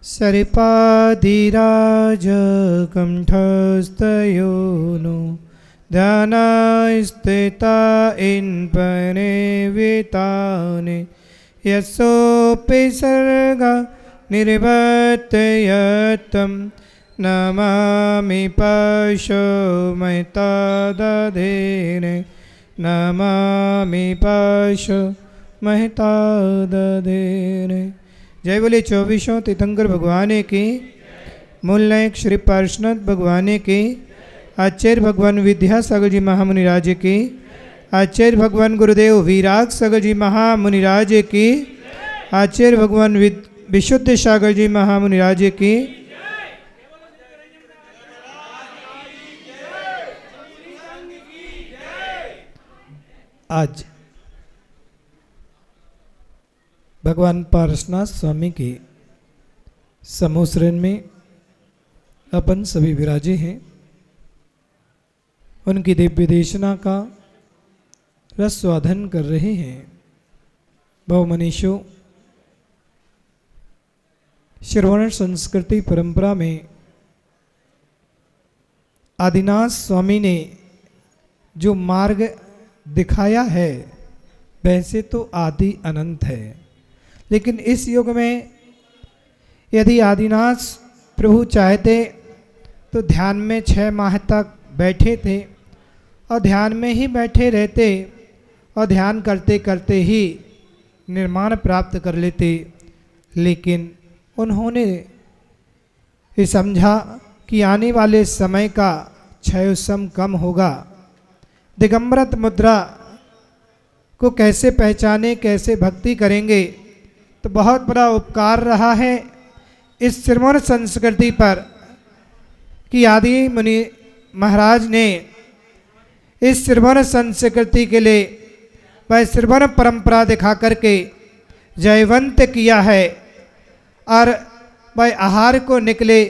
सरिपाधिराजकण्ठस्थयोनो ध्यानस्थिता इन्पने विताने यस्सोऽपि सर्गा निर्वर्तयतं नमामि पशुमहितादधेने नमामि पशुमहितादधेने। जय बोले चौबीसों तीर्थंकर भगवान की, मूल नायक श्री पार्श्वनाथ भगवान की, आचार्य भगवान विद्यासागर जी महामुनिराज की, आचार्य भगवान गुरुदेव विराग सागर जी महामुनिराज की, आचार्य भगवान विशुद्ध सागर जी महामुनिराज की। आज भगवान पार्श्वनाथ स्वामी के समूह शरण में अपन सभी विराजे हैं। उनकी दिव्य देशना का रस स्वाधन कर रहे हैं। बहुमनीषों, श्रवण संस्कृति परंपरा में आदिनाथ स्वामी ने जो मार्ग दिखाया है वैसे तो आदि अनंत है, लेकिन इस युग में यदि आदिनाथ प्रभु चाहते तो ध्यान में 6 माह तक बैठे थे और ध्यान में ही बैठे रहते और ध्यान करते करते ही निर्माण प्राप्त कर लेते। लेकिन उन्होंने ये समझा कि आने वाले समय का क्षय सम कम होगा। दिगंबरत मुद्रा को कैसे पहचाने, कैसे भक्ति करेंगे, तो बहुत बड़ा उपकार रहा है इस श्रवण संस्कृति पर कि आदि मुनि महाराज ने इस श्रवण संस्कृति के लिए वह श्रवण परंपरा दिखा करके जयवंत किया है। और वह आहार को निकले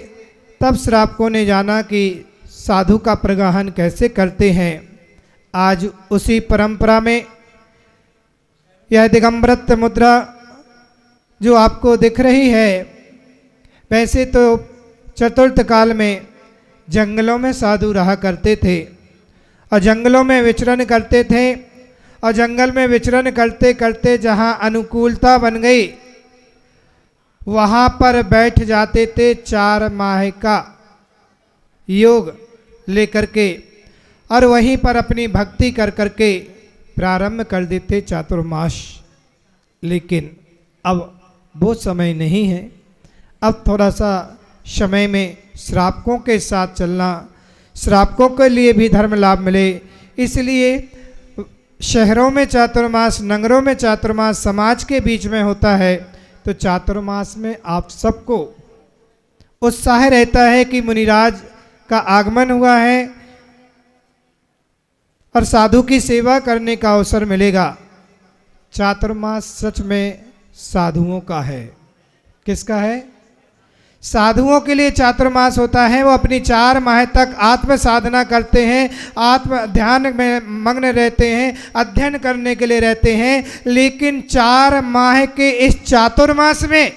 तब श्रावकों ने जाना कि साधु का प्रगाहन कैसे करते हैं। आज उसी परंपरा में यह दिगंबरत मुद्रा जो आपको दिख रही है, वैसे तो चतुर्थ काल में जंगलों में साधु रहा करते थे और जंगलों में विचरण करते थे और जंगल में विचरण करते करते जहाँ अनुकूलता बन गई वहाँ पर बैठ जाते थे 4 माह का योग लेकर के और वहीं पर अपनी भक्ति कर करके प्रारंभ कर देते चातुर्मास। लेकिन अब वो समय नहीं है। अब थोड़ा सा समय में श्रावकों के साथ चलना, श्रावकों के लिए भी धर्म लाभ मिले, इसलिए शहरों में चातुर्मास, नगरों में चातुर्मास समाज के बीच में होता है। तो चातुर्मास में आप सबको उत्साह रहता है कि मुनिराज का आगमन हुआ है और साधु की सेवा करने का अवसर मिलेगा। चातुर्मास सच में साधुओं का है। किसका है? साधुओं के लिए चातुर्मास होता है। वो अपनी 4 माह तक आत्म साधना करते हैं, आत्म ध्यान में मग्न रहते हैं, अध्ययन करने के लिए रहते हैं। लेकिन 4 माह के इस चातुर्मास में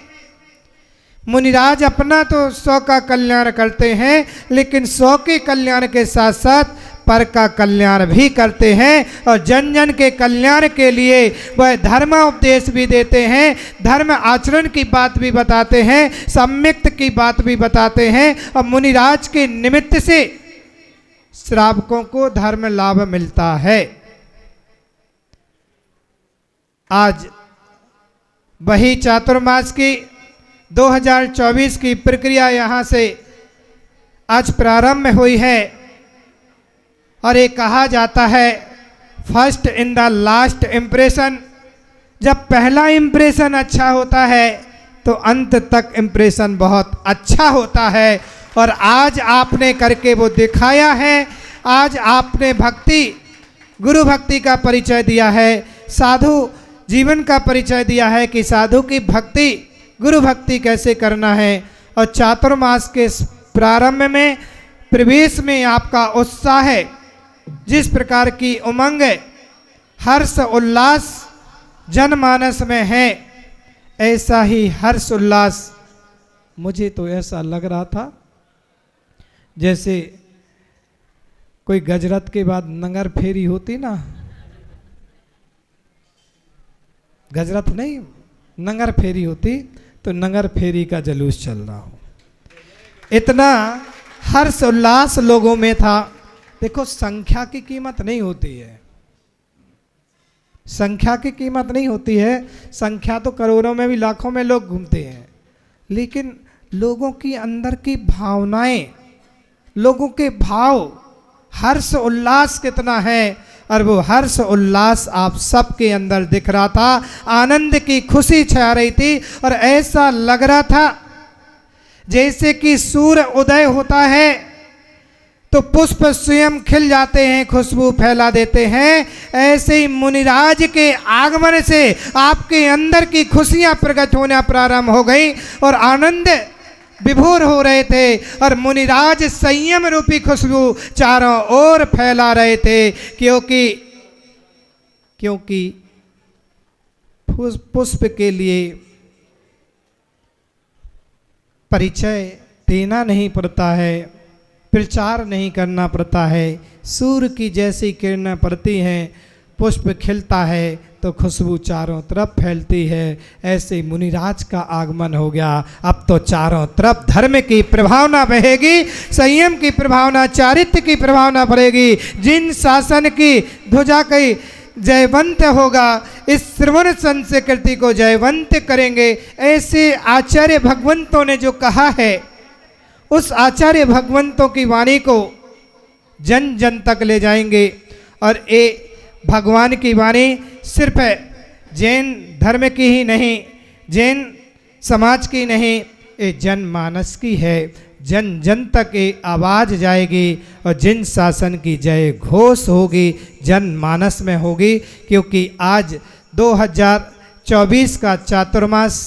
मुनिराज अपना तो 100 का कल्याण करते हैं, लेकिन 100 के कल्याण के साथ साथ पर का कल्याण भी करते हैं और जन जन के कल्याण के लिए वह धर्मोपदेश भी देते हैं, धर्म आचरण की बात भी बताते हैं, सम्यक्त की बात भी बताते हैं और मुनिराज के निमित्त से श्रावकों को धर्म लाभ मिलता है। आज वही चातुर्मास की 2024 की प्रक्रिया यहाँ से आज प्रारंभ हुई है और ये कहा जाता है first in the last impression. जब पहला इम्प्रेशन अच्छा होता है तो अंत तक इम्प्रेशन बहुत अच्छा होता है। और आज आपने करके वो दिखाया है। आज आपने भक्ति, गुरु भक्ति का परिचय दिया है, साधु जीवन का परिचय दिया है कि साधु की भक्ति, गुरु भक्ति कैसे करना है। और चातुर्मास के प्रारंभ में प्रवेश में आपका उत्साह है, जिस प्रकार की उमंग हर्ष उल्लास जनमानस में है, ऐसा ही हर्ष उल्लास मुझे तो ऐसा लग रहा था जैसे कोई गजरत के बाद नंगर फेरी होती ना, गजरत नहीं नंगर फेरी होती, तो नंगर फेरी का जुलूस चल रहा हो। इतना हर्ष उल्लास लोगों में था। देखो संख्या की कीमत नहीं होती है, संख्या की कीमत नहीं होती है। संख्या तो करोड़ों में भी लाखों में लोग घूमते हैं, लेकिन लोगों की अंदर की भावनाएं, लोगों के भाव, हर्ष उल्लास कितना है। और वो हर्ष उल्लास आप सबके अंदर दिख रहा था, आनंद की खुशी छा रही थी। और ऐसा लग रहा था जैसे कि सूर्य उदय होता है तो पुष्प स्वयं खिल जाते हैं, खुशबू फैला देते हैं। ऐसे ही मुनिराज के आगमन से आपके अंदर की खुशियां प्रकट होना प्रारंभ हो गई और आनंद विभोर हो रहे थे। और मुनिराज संयम रूपी खुशबू चारों ओर फैला रहे थे, क्योंकि पुष्प के लिए परिचय देना नहीं पड़ता है, प्रचार नहीं करना पड़ता है। सूर्य की जैसी किरणें पड़ती हैं, पुष्प खिलता है तो खुशबू चारों तरफ फैलती है। ऐसे मुनिराज का आगमन हो गया। अब तो चारों तरफ धर्म की प्रभावना बहेगी, संयम की प्रभावना, चारित्र्य की प्रभावना बढ़ेगी। जिन शासन की ध्वजा की जयवंत होगा, इस श्रवण संस्कृति को जयवंत करेंगे। ऐसे आचार्य भगवंतों ने जो कहा है, उस आचार्य भगवंतों की वाणी को जन जन तक ले जाएंगे। और ये भगवान की वाणी सिर्फ जैन धर्म की ही नहीं, जैन समाज की नहीं, ये जनमानस की है। जन जन तक ये आवाज़ जाएगी और जिन शासन की जय घोष होगी जनमानस में होगी। क्योंकि आज 2024 का चातुर्मास,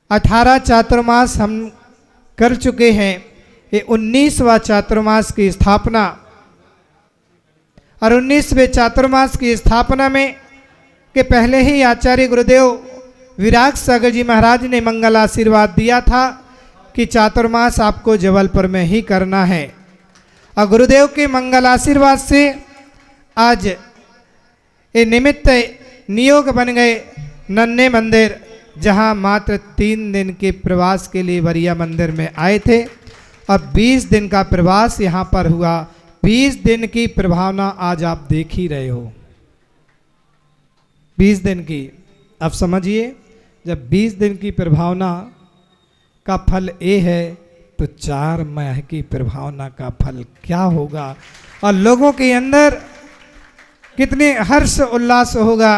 18 चातुर्मास हम कर चुके हैं। ये 19वां चातुर्मास की स्थापना, और 19वें चातुर्मास की स्थापना में के पहले ही आचार्य गुरुदेव विराग सागर जी महाराज ने मंगल आशीर्वाद दिया था कि चातुर्मास आपको जबलपुर में ही करना है। और गुरुदेव के मंगल आशीर्वाद से आज ये निमित्त नियोग बन गए नन्हे मंदिर, जहाँ मात्र 3 दिन के प्रवास के लिए वरिया मंदिर में आए थे। और 20 दिन का प्रवास यहाँ पर हुआ। 20 दिन की प्रभावना आज आप देख ही रहे हो। 20 दिन की, अब समझिए, जब 20 दिन की प्रभावना का फल ये है तो 4 माह की प्रभावना का फल क्या होगा। और लोगों के अंदर कितने हर्ष उल्लास होगा।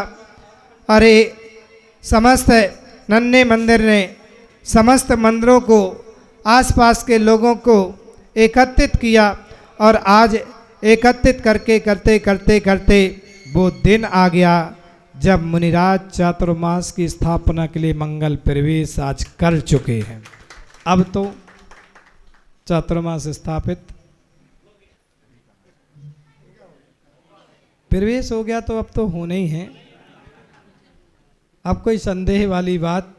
अरे समस्त नन्हे मंदिर ने समस्त मंदिरों को, आसपास के लोगों को एकत्रित किया। और आज एकत्रित करके करते करते करते वो दिन आ गया जब मुनिराज चातुर्मास की स्थापना के लिए मंगल प्रवेश आज कर चुके हैं। अब तो चातुर्मास स्थापित प्रवेश हो गया, तो अब तो होने ही है। अब कोई संदेह वाली बात।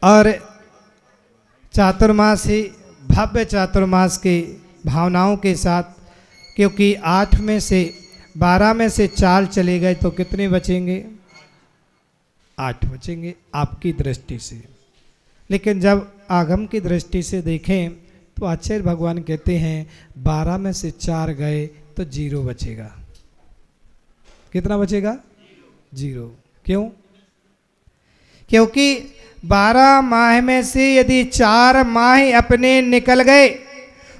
और चातुर्मास ही भव्य चातुर्मास की भावनाओं के साथ, क्योंकि 8 में से 12 में से 4 चले गए तो कितने बचेंगे? 8 बचेंगे आपकी दृष्टि से। लेकिन जब आगम की दृष्टि से देखें तो आचार्य भगवान कहते हैं 12 में से 4 गए तो 0 बचेगा। कितना बचेगा? 0। क्यों? क्योंकि 12 माह में से यदि 4 माह अपने निकल गए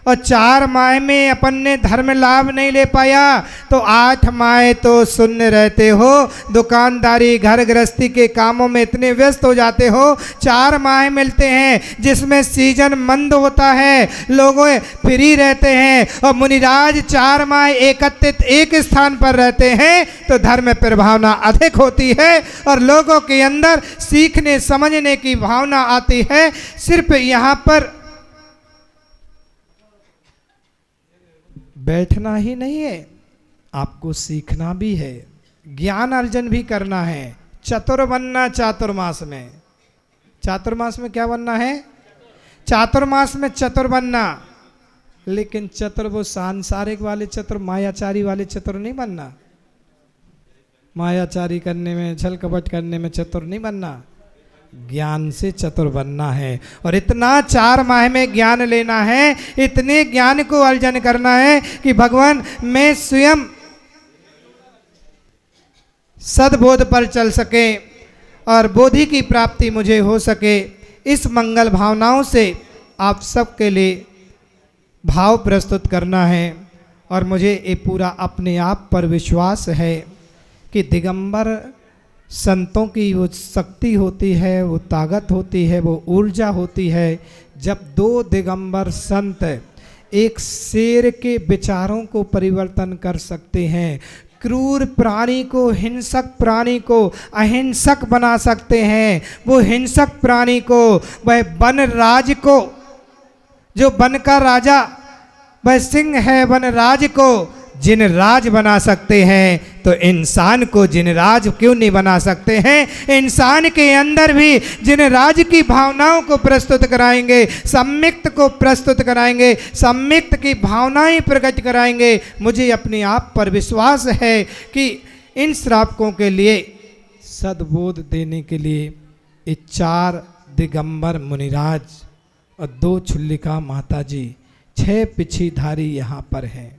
और 4 माह में अपन ने धर्म लाभ नहीं ले पाया तो 8 माह तो शून्य रहते हो। दुकानदारी, घर गृहस्थी के कामों में इतने व्यस्त हो जाते हो। 4 माह मिलते हैं जिसमें सीजन मंद होता है, लोग फ्री रहते हैं। और मुनिराज 4 माह एकत्रित एक स्थान पर रहते हैं तो धर्म प्रभावना अधिक होती है और लोगों के अंदर सीखने समझने की भावना आती है। सिर्फ यहाँ पर बैठना ही नहीं है, आपको सीखना भी है, ज्ञान अर्जन भी करना है, चतुर बनना चातुर्मास में। चातुर्मास में क्या बनना है? चातुर्मास में चतुर बनना। लेकिन चतुर वो सांसारिक वाले चतुर, मायाचारी वाले चतुर नहीं बनना। मायाचारी करने में, छल कपट करने में चतुर नहीं बनना, ज्ञान से चतुर बनना है। और इतना 4 माह में ज्ञान लेना है, इतने ज्ञान को अर्जन करना है कि भगवान मैं स्वयं सद्बोध पर चल सके और बोधि की प्राप्ति मुझे हो सके। इस मंगल भावनाओं से आप सबके लिए भाव प्रस्तुत करना है। और मुझे ये पूरा अपने आप पर विश्वास है कि दिगंबर संतों की वो शक्ति होती है, वो ताकत होती है, वो ऊर्जा होती है। जब 2 दिगंबर संत एक शेर के विचारों को परिवर्तन कर सकते हैं, क्रूर प्राणी को, हिंसक प्राणी को अहिंसक बना सकते हैं, वो हिंसक प्राणी को, वह वन राज को, जो वन का राजा वह सिंह है, वन राज को जिन राज बना सकते हैं, तो इंसान को जिन राज क्यों नहीं बना सकते हैं। इंसान के अंदर भी जिन राज की भावनाओं को प्रस्तुत कराएंगे, सम्मिक्त को प्रस्तुत कराएंगे, सम्मिक्त की भावनाएं प्रकट कराएंगे। मुझे अपने आप पर विश्वास है कि इन श्रावकों के लिए सद्बोध देने के लिए ये 4 दिगंबर मुनिराज और 2 छुल्लिका माता जी, 6 पिछीधारी यहाँ पर हैं।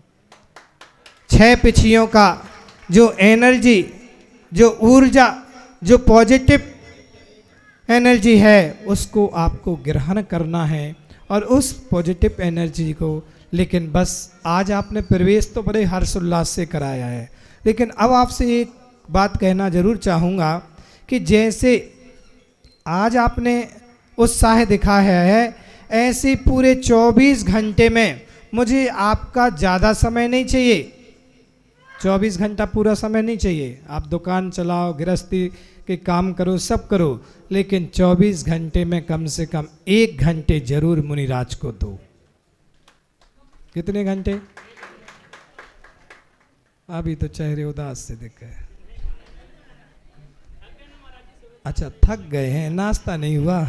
6 पिछियों का जो एनर्जी, जो ऊर्जा, जो पॉजिटिव एनर्जी है, उसको आपको ग्रहण करना है और उस पॉजिटिव एनर्जी को, लेकिन बस आज आपने प्रवेश तो बड़े हर्षोल्लास से कराया है। लेकिन अब आपसे एक बात कहना जरूर चाहूँगा कि जैसे आज आपने उत्साह दिखाया है, ऐसे पूरे 24 घंटे में मुझे आपका ज़्यादा समय नहीं चाहिए। 24 घंटा पूरा समय नहीं चाहिए। आप दुकान चलाओ, गृहस्थी के काम करो, सब करो, लेकिन 24 घंटे में कम से कम 1 घंटे जरूर मुनिराज को दो। कितने घंटे? अभी तो चेहरे उदास से दिख गए। अच्छा, थक गए हैं, नाश्ता नहीं हुआ।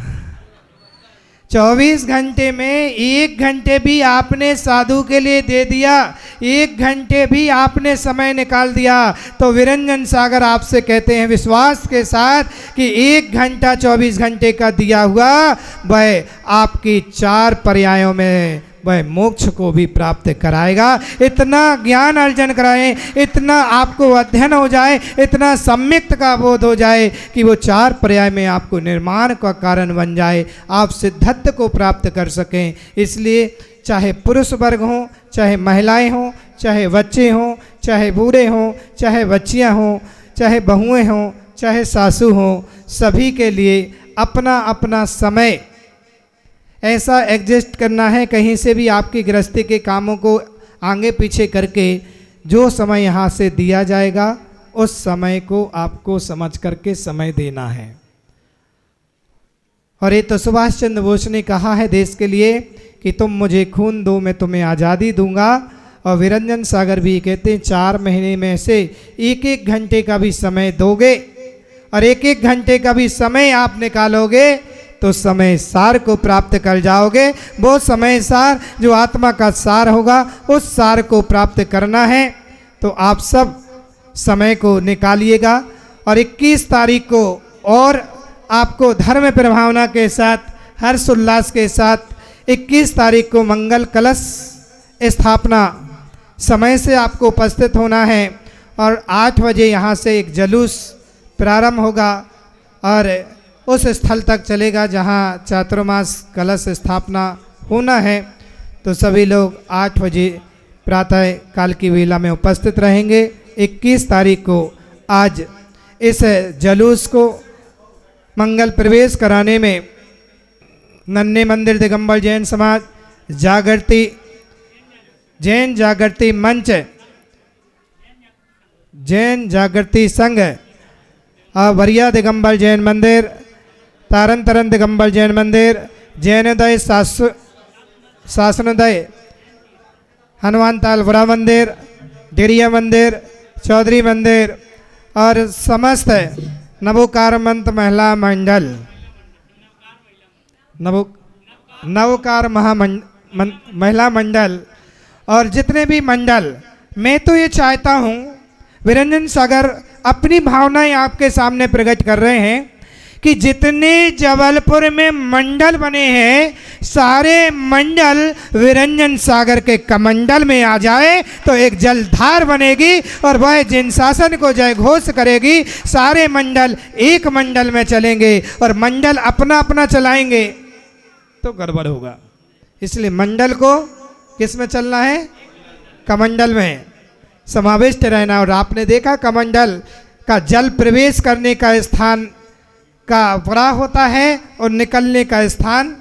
24 घंटे में 1 घंटे भी आपने साधु के लिए दे दिया, 1 घंटे भी आपने समय निकाल दिया, तो विरंजन सागर आपसे कहते हैं विश्वास के साथ कि 1 घंटा 24 घंटे का दिया हुआ वह आपकी 4 पर्यायों में वह मोक्ष को भी प्राप्त कराएगा। इतना ज्ञान अर्जन कराएं, इतना आपको अध्ययन हो जाए, इतना सम्यक्त का बोध हो जाए कि वो 4 पर्याय में आपको निर्माण का कारण बन जाए, आप सिद्धत्व को प्राप्त कर सकें। इसलिए चाहे पुरुष वर्ग हों, चाहे महिलाएं हों, चाहे बच्चे हों, चाहे बूढ़े हों, चाहे बच्चियां हों, चाहे बहुएं हों, चाहे सासू हों, सभी के लिए अपना अपना समय ऐसा एडजस्ट करना है, कहीं से भी आपकी गृहस्थी के कामों को आगे पीछे करके जो समय यहाँ से दिया जाएगा उस समय को आपको समझ करके समय देना है। और ये तो सुभाष चंद्र बोस ने कहा है देश के लिए कि तुम मुझे खून दो, मैं तुम्हें आज़ादी दूंगा। और विरंजन सागर भी कहते हैं 4 महीने में से 1-1 घंटे का भी समय दोगे और 1-1 घंटे का भी समय आप निकालोगे तो समय सार को प्राप्त कर जाओगे। वो समय सार जो आत्मा का सार होगा, उस सार को प्राप्त करना है। तो आप सब समय को निकालिएगा और 21 तारीख को और आपको धर्म प्रभावना के साथ, हर्ष उल्लास के साथ 21 तारीख को मंगल कलश स्थापना समय से आपको उपस्थित होना है। और 8 बजे यहाँ से एक जुलूस प्रारंभ होगा और उस स्थल तक चलेगा जहाँ चातुर्मास कलश स्थापना होना है। तो सभी लोग 8 बजे प्रातः काल की वेला में उपस्थित रहेंगे। 21 तारीख को आज इस जुलूस को मंगल प्रवेश कराने में नन्हे मंदिर दिगंबर जैन समाज, जागृति जैन जागृति मंच, जैन जागृति संघ, वरिया दिगंबर जैन मंदिर, तारन तरन दिगंबर जैन मंदिर, जैनोदय शासनोदय हनुमान ताल बड़ा मंदिर, डेरिया मंदिर, चौधरी मंदिर और समस्त नवोकार मंत्र महिला मंडल, नवोकार महिला मंडल और जितने भी मंडल, मैं तो ये चाहता हूँ विरंजन सागर अपनी भावनाएं आपके सामने प्रकट कर रहे हैं कि जितने जबलपुर में मंडल बने हैं सारे मंडल विरंजन सागर के कमंडल में आ जाए तो एक जलधार बनेगी और वह जिन शासन को जय घोष करेगी। सारे मंडल एक मंडल में चलेंगे और मंडल अपना अपना चलाएंगे तो गड़बड़ होगा। इसलिए मंडल को किस में चलना है? कमंडल में समाविष्ट रहना। और आपने देखा कमंडल का जल प्रवेश करने का स्थान का बड़ा होता है और निकलने का स्थान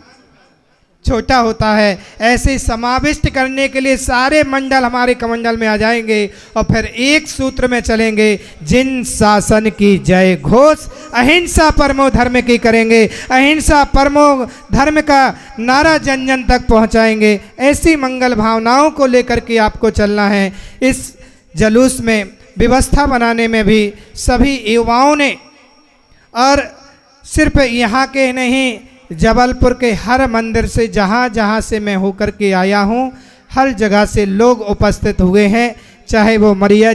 छोटा होता है। ऐसे समाविष्ट करने के लिए सारे मंडल हमारे कमंडल में आ जाएंगे और फिर एक सूत्र में चलेंगे, जिन शासन की जय घोष अहिंसा परमो धर्म की करेंगे। अहिंसा परमो धर्म का नारा जन जन तक पहुंचाएंगे। ऐसी मंगल भावनाओं को लेकर के आपको चलना है। इस जुलूस में व्यवस्था बनाने में भी सभी युवाओं ने, और सिर्फ यहाँ के नहीं जबलपुर के हर मंदिर से जहाँ जहाँ से मैं होकर के आया हूँ हर जगह से लोग उपस्थित हुए हैं। चाहे वो मरिया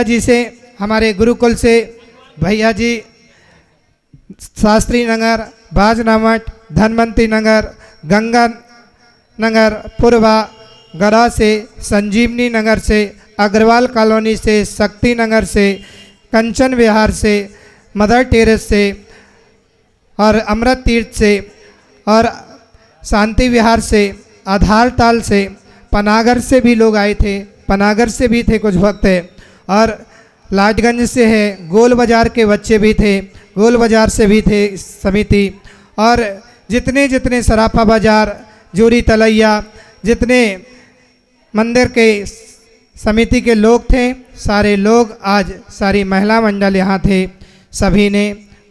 जी से हमारे गुरुकुल से भैया जी, शास्त्री नगर, बाजनामठ, धनवंती नगर, गंगा नगर, पूर्वा गढ़ा से, संजीवनी नगर से, अग्रवाल कॉलोनी से, शक्ति नगर से, कंचन विहार से, मदर टेरेस से और अमृत तीर्थ से और शांति विहार से, आधार ताल से, पनागर से भी लोग आए थे। पनागर से भी थे कुछ भक्त और लाटगंज से है, गोल बाज़ार के बच्चे भी थे, गोल बाज़ार से भी थे समिति। और जितने जितने सराफा बाज़ार, जोरी तलैया, जितने मंदिर के समिति के लोग थे, सारे लोग आज सारी महिला मंडल यहाँ थे। सभी ने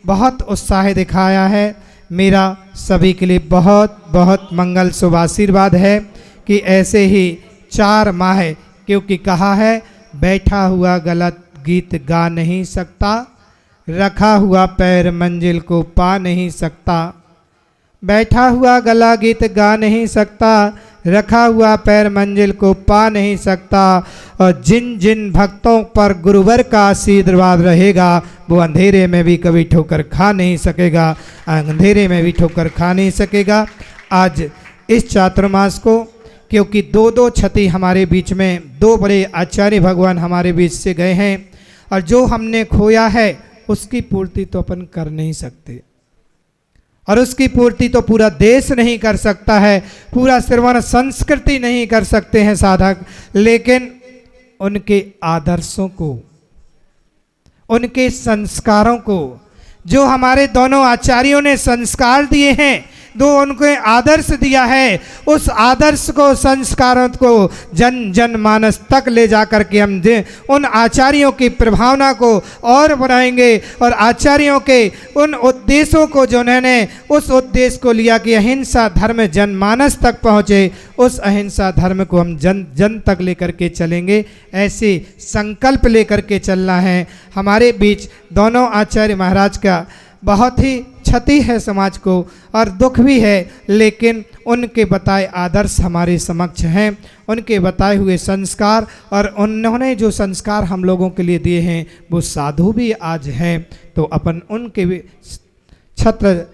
बहुत उत्साह दिखाया है। मेरा सभी के लिए बहुत बहुत मंगल शुभ आशीर्वाद है कि ऐसे ही 4 माह, क्योंकि कहा है बैठा हुआ गलत गीत गा नहीं सकता, रखा हुआ पैर मंजिल को पा नहीं सकता। बैठा हुआ गला गीत गा नहीं सकता, रखा हुआ पैर मंजिल को पा नहीं सकता। और जिन जिन भक्तों पर गुरुवर का आशीर्वाद रहेगा वो अंधेरे में भी कभी ठोकर खा नहीं सकेगा, अंधेरे में भी ठोकर खा नहीं सकेगा। आज इस चातुर्मास को, क्योंकि 2-2 क्षति हमारे बीच में, 2 बड़े आचार्य भगवान हमारे बीच से गए हैं और जो हमने खोया है उसकी पूर्ति तो अपन कर नहीं सकते और उसकी पूर्ति तो पूरा देश नहीं कर सकता है, पूरा श्रवण संस्कृति नहीं कर सकते हैं साधक। लेकिन उनके आदर्शों को, उनके संस्कारों को, जो हमारे दोनों आचार्यों ने संस्कार दिए हैं, जो उनके आदर्श दिया है, उस आदर्श को, संस्कारों को जन जन मानस तक ले जा कर के हम उन आचार्यों की प्रभावना को और बढ़ाएंगे और आचार्यों के उन उद्देश्यों को, जो उन्होंने उस उद्देश्य को लिया कि अहिंसा धर्म जनमानस तक पहुँचे, उस अहिंसा धर्म को हम जन जन तक लेकर के चलेंगे। ऐसे संकल्प लेकर के चलना है। हमारे बीच दोनों आचार्य महाराज का बहुत ही क्षति है समाज को और दुख भी है, लेकिन उनके बताए आदर्श हमारे समक्ष हैं, उनके बताए हुए संस्कार, और उन्होंने जो संस्कार हम लोगों के लिए दिए हैं वो साधु भी आज हैं। तो अपन उनके छत्र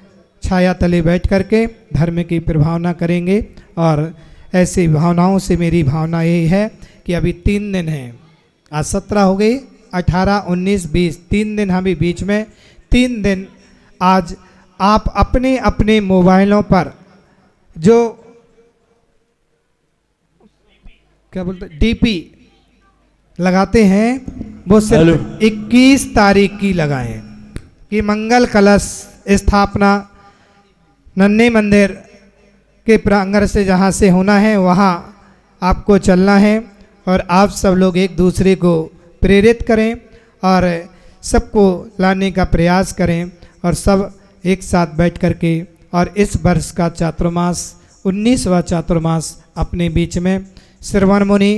छाया तले बैठ करके धर्म की प्रभावना करेंगे। और ऐसी भावनाओं से मेरी भावना यही है कि अभी 3 दिन हैं, आज 17 हो गई, 18, 19, 20, 3 दिन हमें बीच में, 3 दिन आज आप अपने अपने मोबाइलों पर जो क्या बोलते डीपी लगाते हैं वो सिर्फ 21 तारीख की लगाएं कि मंगल कलश स्थापना नन्हे मंदिर के प्रांगण से जहाँ से होना है वहाँ आपको चलना है। और आप सब लोग एक दूसरे को प्रेरित करें और सबको लाने का प्रयास करें और सब एक साथ बैठ कर के, और इस वर्ष का चातुर्मास 19वां चातुर्मास अपने बीच में श्रवण मुनि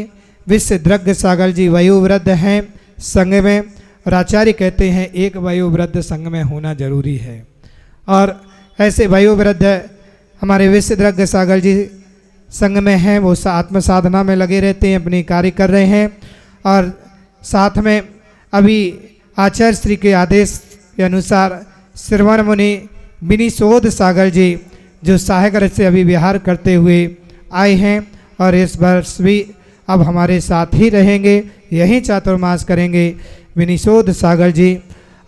विश्वद्रघ सागर जी वयोवृद्ध हैं, संग में, और आचार्य कहते हैं एक वयोवृद्ध संग में होना जरूरी है। और ऐसे वयोवृद्ध हमारे विश्वद्रव्य सागर जी संग में हैं, वो आत्म साधना में लगे रहते हैं, अपनी कार्य कर रहे हैं। और साथ में अभी आचार्य श्री के आदेश के अनुसार श्रवण मुनि विनिशोध सागर जी जो साहेगर से अभी विहार करते हुए आए हैं और इस वर्ष भी अब हमारे साथ ही रहेंगे, यहीं चातुर्मास करेंगे। विनिशोध सागर जी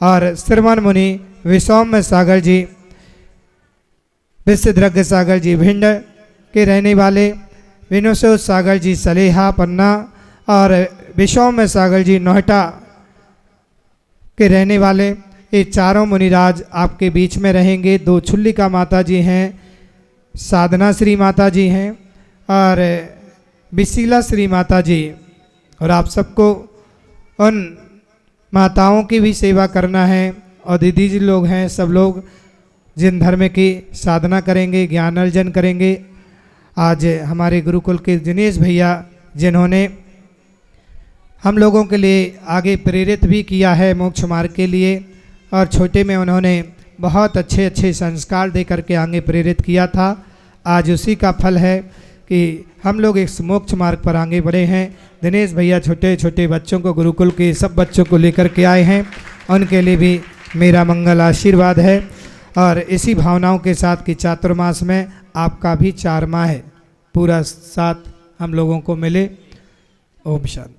और श्रवण मुनि विसौम्य सागर जी, विश्वद्रव्य सागर जी भिंड के रहने वाले, विनिशोध सागर जी सलेहा पन्ना और विसौम्य सागर जी नोएडा के रहने वाले, ये चारों मुनिराज आपके बीच में रहेंगे। 2 छुल्लिका माता जी हैं, साधना श्री माता जी हैं और विशीला श्री माता जी। और आप सबको उन माताओं की भी सेवा करना है। और दीदी जी लोग हैं, सब लोग जिन धर्म की साधना करेंगे, ज्ञान अर्जन करेंगे। आज हमारे गुरुकुल के दिनेश भैया जिन्होंने हम लोगों के लिए आगे प्रेरित भी किया है मोक्ष मार्ग के लिए, और छोटे में उन्होंने बहुत अच्छे अच्छे संस्कार दे करके आगे प्रेरित किया था। आज उसी का फल है कि हम लोग इस मोक्ष मार्ग पर आगे बढ़े हैं। दिनेश भैया छोटे छोटे बच्चों को, गुरुकुल के सब बच्चों को लेकर के आए हैं, उनके लिए भी मेरा मंगल आशीर्वाद है। और इसी भावनाओं के साथ कि चातुर्मास में आपका भी 4 माह पूरा साथ हम लोगों को मिले। ओम शांति।